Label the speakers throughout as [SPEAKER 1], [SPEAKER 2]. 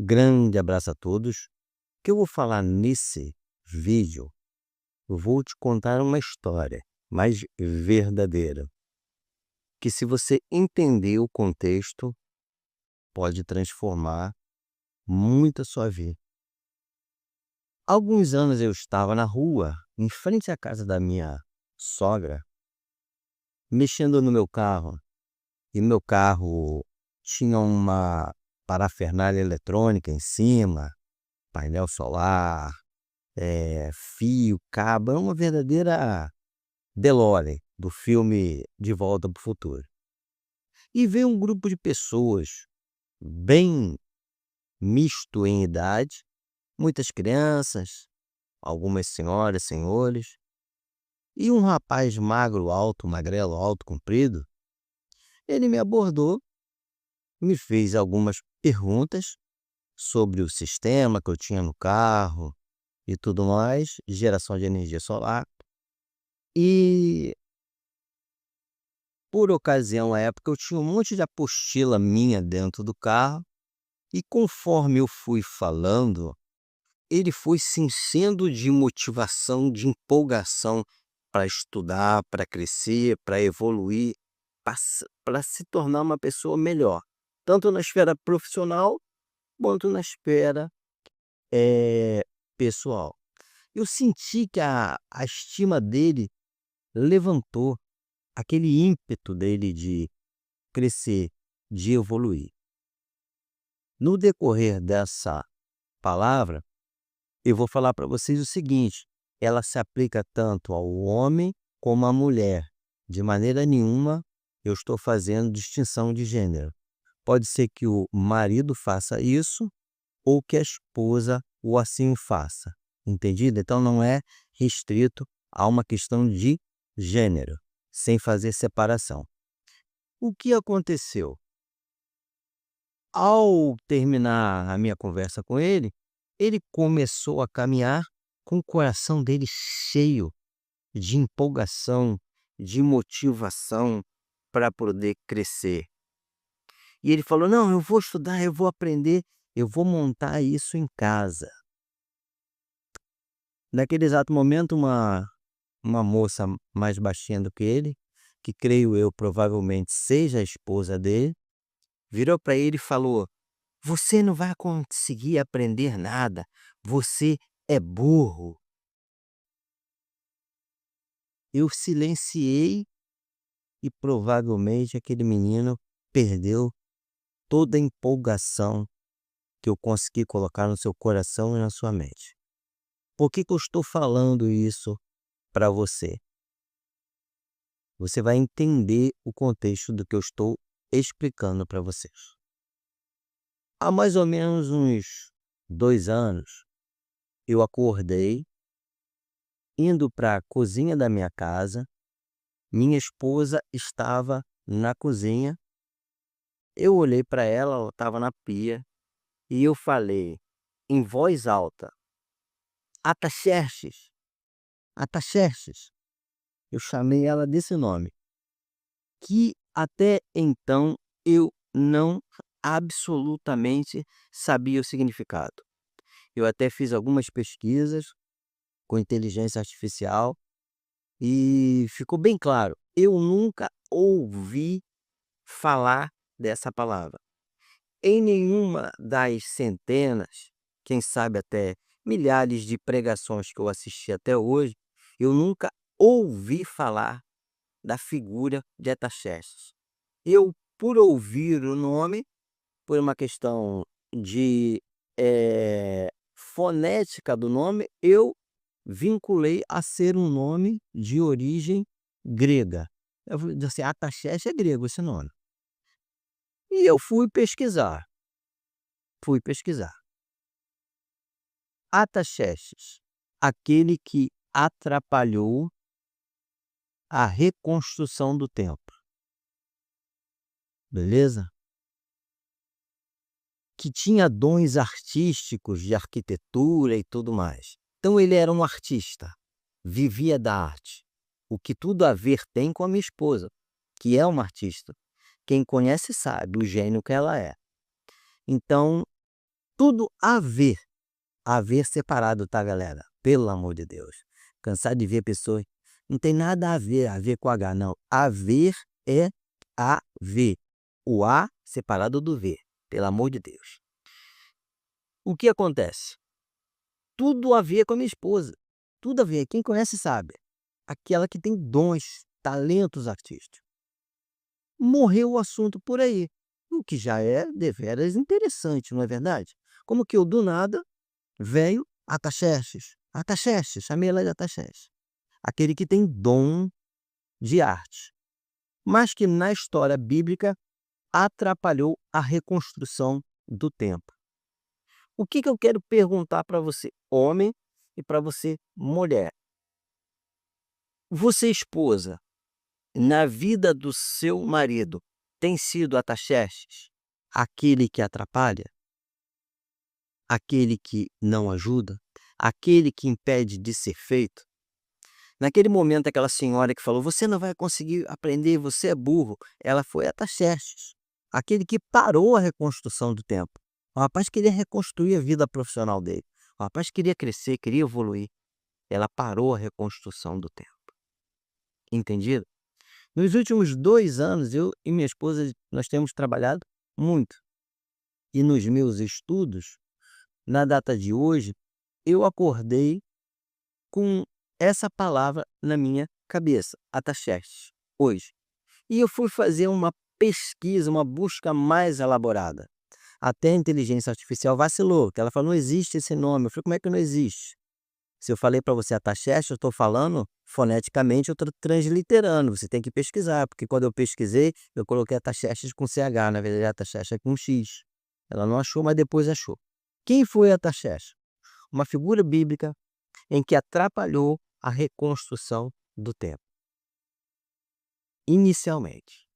[SPEAKER 1] Grande abraço a todos. O que eu vou falar nesse vídeo, eu vou te contar uma história mais verdadeira, que se você entender o contexto, pode transformar muito a sua vida. Há alguns anos eu estava na rua, em frente à casa da minha sogra, mexendo no meu carro, e meu carro tinha uma parafernália eletrônica em cima, painel solar, fio, cabo, é uma verdadeira DeLorean, do filme De Volta para o Futuro. E veio um grupo de pessoas bem misto em idade, muitas crianças, algumas senhoras, senhores, e um rapaz magro, alto, magrelo, alto, comprido. Ele me abordou, me fez algumas perguntas sobre o sistema que eu tinha no carro e tudo mais, geração de energia solar. E por ocasião, à época, eu tinha um monte de apostila minha dentro do carro, e conforme eu fui falando, ele foi se enchendo de motivação, de empolgação para estudar, para crescer, para evoluir, para se tornar uma pessoa melhor, tanto na esfera profissional quanto na esfera eh, pessoal. Eu senti que a estima dele levantou, aquele ímpeto dele de crescer, de evoluir. No decorrer dessa palavra, eu vou falar para vocês o seguinte: ela se aplica tanto ao homem como à mulher. De maneira nenhuma eu estou fazendo distinção de gênero. Pode ser que o marido faça isso ou que a esposa o assim faça. Entendido? Então não é restrito a uma questão de gênero, sem fazer separação. O que aconteceu? Ao terminar a minha conversa com ele começou a caminhar com o coração dele cheio de empolgação, de motivação para poder crescer. E ele falou: "Não, eu vou estudar, eu vou aprender, eu vou montar isso em casa". Naquele exato momento, uma moça mais baixinha do que ele, que creio eu provavelmente seja a esposa dele, virou para ele e falou: "Você não vai conseguir aprender nada, você é burro". Eu silenciei e provavelmente aquele menino perdeu toda a empolgação que eu consegui colocar no seu coração e na sua mente. Por que que eu estou falando isso para você? Você vai entender o contexto do que eu estou explicando para vocês. Há mais ou menos uns 2 anos, eu acordei indo para a cozinha da minha casa. Minha esposa estava na cozinha. Eu olhei para ela, ela estava na pia, e eu falei em voz alta: "Ataxerxes, Ataxerxes". Eu chamei ela desse nome, que até então eu não absolutamente sabia o significado. Eu até fiz algumas pesquisas com inteligência artificial e ficou bem claro, eu nunca ouvi falar dessa palavra. Em nenhuma das centenas, quem sabe até milhares de pregações que eu assisti até hoje, eu nunca ouvi falar da figura de Ataxerxes. Eu, por ouvir o nome, por uma questão de fonética do nome, eu vinculei a ser um nome de origem grega. Eu falei assim: Ataxerxes é grego esse nome. E eu fui pesquisar. Ataxerxes, aquele que atrapalhou a reconstrução do templo, beleza? Que tinha dons artísticos de arquitetura e tudo mais. Então ele era um artista, vivia da arte, o que tudo a ver tem com a minha esposa, que é uma artista. Quem conhece sabe o gênio que ela é. Então, tudo a ver separado, tá, galera? Pelo amor de Deus. Cansado de ver pessoas, não tem nada a ver com H, não. A ver é a ver. O A separado do V, pelo amor de Deus. O que acontece? Tudo a ver com a minha esposa. Tudo a ver. Quem conhece sabe. Aquela que tem dons, talentos artísticos. Morreu o assunto por aí. O que já é deveras interessante, não é verdade? Como que eu, do nada, veio Ataxerxes. Ataxerxes, chamei ela de Ataxerxes. Aquele que tem dom de arte. Mas que na história bíblica atrapalhou a reconstrução do templo. O que eu quero perguntar para você, homem, e para você, mulher? Você, esposa, na vida do seu marido, tem sido Ataxerxes? Aquele que atrapalha? Aquele que não ajuda? Aquele que impede de ser feito? Naquele momento, aquela senhora que falou: "Você não vai conseguir aprender, você é burro", ela foi Ataxerxes, aquele que parou a reconstrução do templo. O rapaz queria reconstruir a vida profissional dele. O rapaz queria crescer, queria evoluir. Ela parou a reconstrução do templo. Entendido? Nos últimos 2 anos, eu e minha esposa, nós temos trabalhado muito. E nos meus estudos, na data de hoje, eu acordei com essa palavra na minha cabeça, Ataxerxes, hoje. E eu fui fazer uma pesquisa, uma busca mais elaborada. Até a inteligência artificial vacilou, que ela falou: "Não existe esse nome". Eu falei: "Como é que não existe? Se eu falei para você Ataxerxes, eu estou falando foneticamente, eu estou transliterando, você tem que pesquisar", porque quando eu pesquisei, eu coloquei Ataxerxes com CH, na verdade Ataxerxes é com X. Ela não achou, mas depois achou. Quem foi Ataxerxes? Uma figura bíblica em que atrapalhou a reconstrução do templo, inicialmente.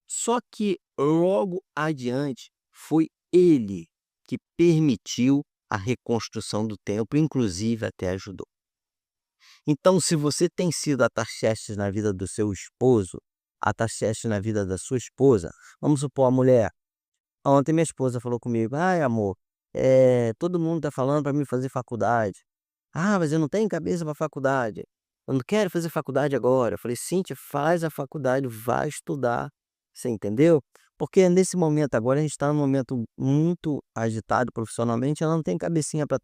[SPEAKER 1] Só que logo adiante foi ele que permitiu a reconstrução do templo, inclusive até ajudou. Então, se você tem sido Ataxerxes na vida do seu esposo, Ataxerxes na vida da sua esposa, vamos supor, a mulher. Ontem minha esposa falou comigo: "Ai, amor, todo mundo está falando para mim fazer faculdade. Ah, mas eu não tenho cabeça para faculdade. Eu não quero fazer faculdade agora". Eu falei: "Cíntia, faz a faculdade, vai estudar". Você entendeu? Porque nesse momento agora a gente está num momento muito agitado profissionalmente, ela não tem cabecinha para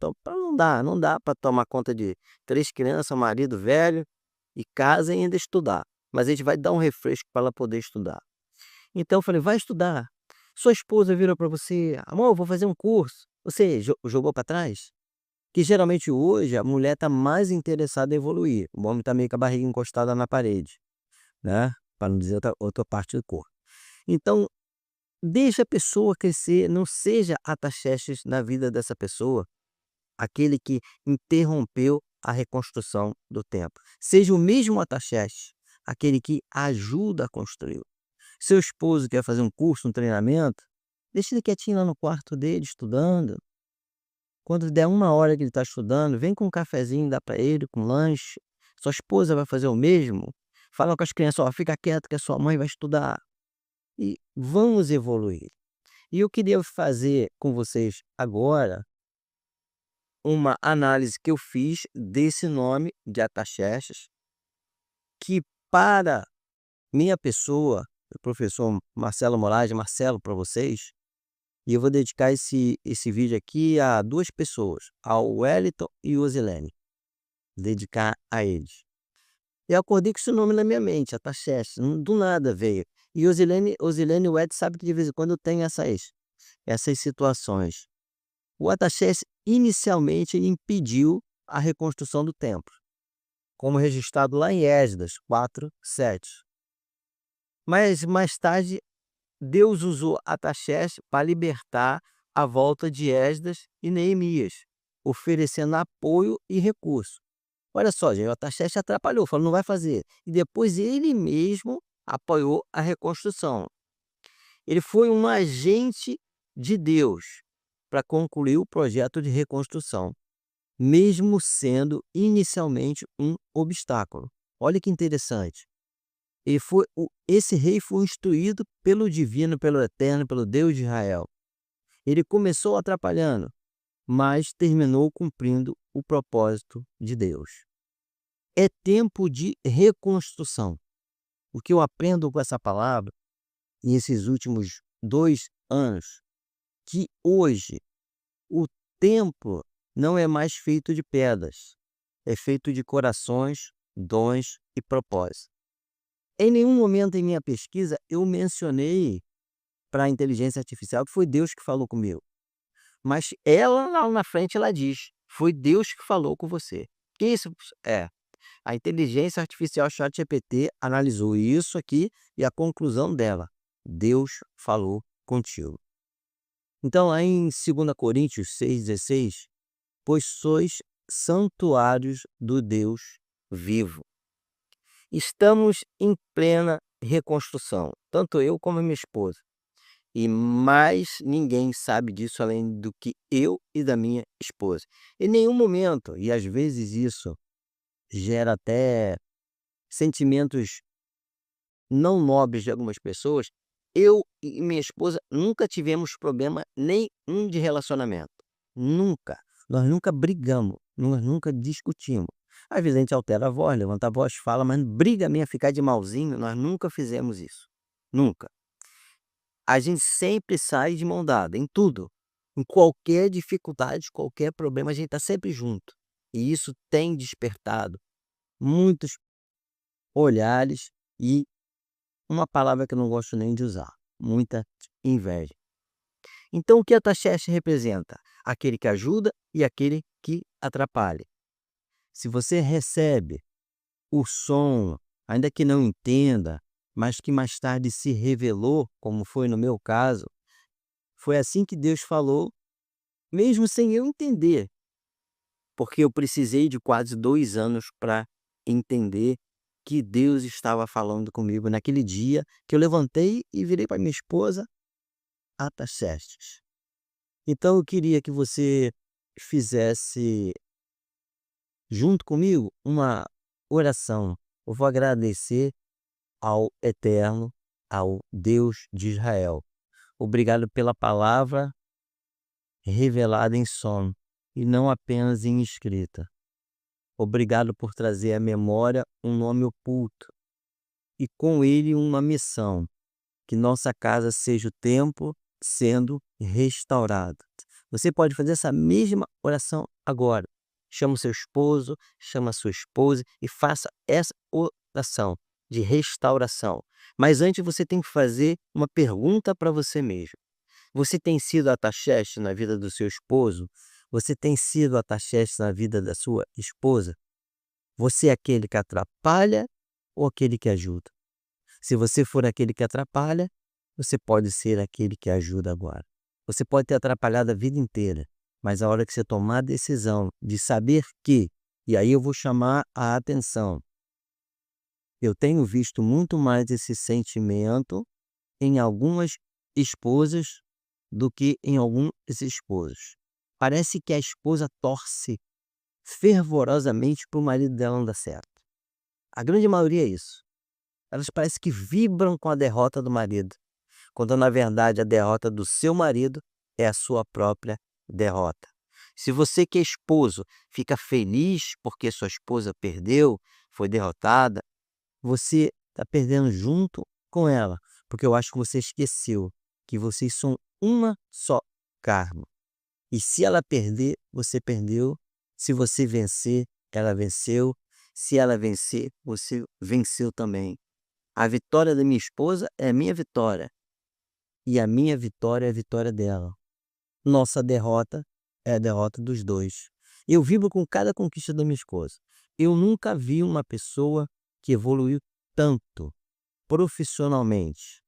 [SPEAKER 1] não dá para tomar conta de 3 crianças, marido velho e casa e ainda estudar. Mas a gente vai dar um refresco para ela poder estudar. Então eu falei: "Vai estudar". Sua esposa vira para você: "Amor, eu vou fazer um curso". Você jogou para trás? Que geralmente hoje a mulher está mais interessada em evoluir, o homem está meio com a barriga encostada na parede, né, para não dizer outra parte do corpo. Então, deixa a pessoa crescer, não seja Ataxerxes na vida dessa pessoa, aquele que interrompeu a reconstrução do templo. Seja o mesmo Ataxerxes, aquele que ajuda a construir. Seu esposo quer fazer um curso, um treinamento, deixa ele quietinho lá no quarto dele estudando. Quando der 1 hora que ele está estudando, vem com um cafezinho, dá para ele, com lanche. Sua esposa vai fazer o mesmo. Fala com as crianças: "Ó, fica quieto que a sua mãe vai estudar". E vamos evoluir. E eu queria fazer com vocês agora uma análise que eu fiz desse nome de Ataxerxes, que para minha pessoa, o professor Marcelo Moraes, Marcelo para vocês, e eu vou dedicar esse vídeo aqui a 2 pessoas, ao Wellington e Osilene, dedicar a eles. Eu acordei com esse nome na minha mente, Ataxerxes, do nada veio. E Osilene e o Ed sabe que de vez em quando eu tenho essas situações. O Ataxerxes inicialmente impediu a reconstrução do templo, como registrado lá em Esdras 4:7. Mas mais tarde Deus usou Ataxerxes para libertar a volta de Esdras e Neemias, oferecendo apoio e recurso. Olha só, gente, o Ataxerxes atrapalhou, falou: "Não vai fazer". E depois ele mesmo apoiou a reconstrução. Ele foi um agente de Deus para concluir o projeto de reconstrução, mesmo sendo inicialmente um obstáculo. Olha que interessante. Esse rei foi instruído pelo divino, pelo eterno, pelo Deus de Israel. Ele começou atrapalhando, mas terminou cumprindo o propósito de Deus. É tempo de reconstrução. O que eu aprendo com essa palavra, nesses últimos 2 anos, que hoje o templo não é mais feito de pedras, é feito de corações, dons e propósitos. Em nenhum momento em minha pesquisa eu mencionei para a inteligência artificial que foi Deus que falou comigo, mas ela lá na frente ela diz: "Foi Deus que falou com você". Que isso é, a inteligência artificial ChatGPT analisou isso aqui e a conclusão dela: Deus falou contigo. Então, lá em 2 Coríntios 6,16, pois sois santuários do Deus vivo. Estamos em plena reconstrução, tanto eu como a minha esposa. E mais ninguém sabe disso além do que eu e da minha esposa. Em nenhum momento, e às vezes isso gera até sentimentos não nobres de algumas pessoas, eu e minha esposa nunca tivemos problema nenhum de relacionamento. Nunca. Nós nunca brigamos, nós nunca discutimos. Às vezes a gente altera a voz, levanta a voz, fala, mas briga mesmo, ficar de malzinho, nós nunca fizemos isso. Nunca. A gente sempre sai de mão dada, em tudo. Em qualquer dificuldade, qualquer problema, a gente está sempre junto. E isso tem despertado muitos olhares e uma palavra que eu não gosto nem de usar, muita inveja. Então o que a Tacheche representa? Aquele que ajuda e aquele que atrapalha. Se você recebe o som, ainda que não entenda, mas que mais tarde se revelou, como foi no meu caso, foi assim que Deus falou, mesmo sem eu entender, porque eu precisei de quase 2 anos para entender que Deus estava falando comigo naquele dia que eu levantei e virei para minha esposa: Ataxerxes. Então eu queria que você fizesse junto comigo uma oração. Eu vou agradecer ao Eterno, ao Deus de Israel. Obrigado pela palavra revelada em som e não apenas em escrita. Obrigado por trazer à memória um nome oculto e com ele uma missão, que nossa casa seja o templo sendo restaurado. Você pode fazer essa mesma oração agora. Chama o seu esposo, chama a sua esposa e faça essa oração de restauração. Mas antes você tem que fazer uma pergunta para você mesmo. Você tem sido a Taxeste na vida do seu esposo? Você tem sido a Taxeste na vida da sua esposa? Você é aquele que atrapalha ou aquele que ajuda? Se você for aquele que atrapalha, você pode ser aquele que ajuda agora. Você pode ter atrapalhado a vida inteira, mas a hora que você tomar a decisão de saber que, e aí eu vou chamar a atenção, eu tenho visto muito mais esse sentimento em algumas esposas do que em alguns esposos. Parece que a esposa torce fervorosamente para o marido dela não dar certo. A grande maioria é isso. Elas parecem que vibram com a derrota do marido, quando na verdade a derrota do seu marido é a sua própria derrota. Se você que é esposo fica feliz porque sua esposa perdeu, foi derrotada, você está perdendo junto com ela, porque eu acho que você esqueceu que vocês são uma só carne. E se ela perder, você perdeu. Se você vencer, ela venceu. Se ela vencer, você venceu também. A vitória da minha esposa é a minha vitória. E a minha vitória é a vitória dela. Nossa derrota é a derrota dos dois. Eu vibro com cada conquista da minha esposa. Eu nunca vi uma pessoa que evoluiu tanto profissionalmente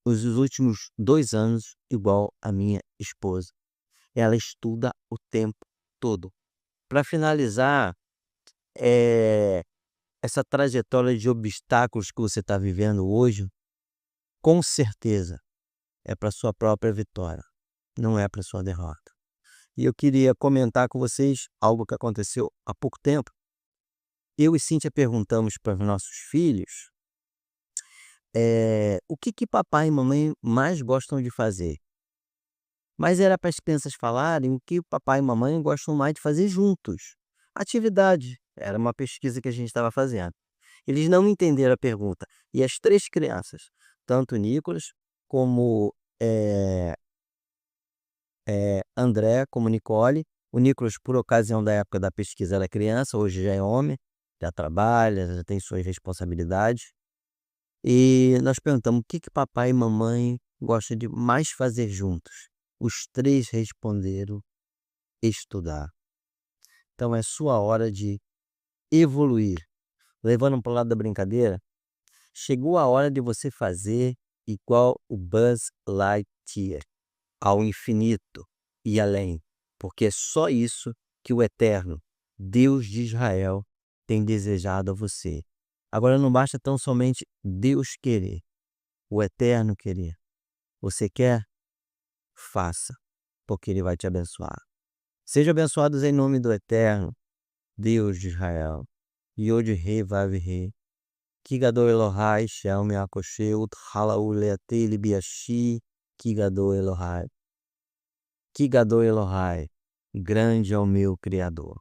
[SPEAKER 1] nos últimos 2 anos igual a minha esposa. Ela estuda o tempo todo. Para finalizar, essa trajetória de obstáculos que você está vivendo hoje, com certeza é para sua própria vitória, não é para sua derrota. E eu queria comentar com vocês algo que aconteceu há pouco tempo. Eu e Cíntia perguntamos para os nossos filhos, o que papai e mamãe mais gostam de fazer. mas era para as crianças falarem o que o papai e mamãe gostam mais de fazer juntos. Atividade, era uma pesquisa que a gente estava fazendo. Eles não entenderam a pergunta, e as 3 crianças, tanto o Nicolas como, eh André, como Nicole. O Nicolas, por ocasião da época da pesquisa, era criança, hoje já é homem, já trabalha, já tem suas responsabilidades. E nós perguntamos: "O que que papai e mamãe gostam de mais fazer juntos?". Os 3 responderam: "Estudar". Então é sua hora de evoluir. Levando para o lado da brincadeira, chegou a hora de você fazer igual o Buzz Lightyear, ao infinito e além, porque é só isso que o Eterno, Deus de Israel, tem desejado a você. Agora não basta tão somente Deus querer, o Eterno querer. Você quer? Faça, porque Ele vai te abençoar. Sejam abençoados em nome do Eterno, Deus de Israel. Yod-He Vav-He. Kigador Elohai, Shem Yaakosheut, Halaú Leate Libiashi, Kigador Elohai. Kigador Elohai, grande é o meu Criador.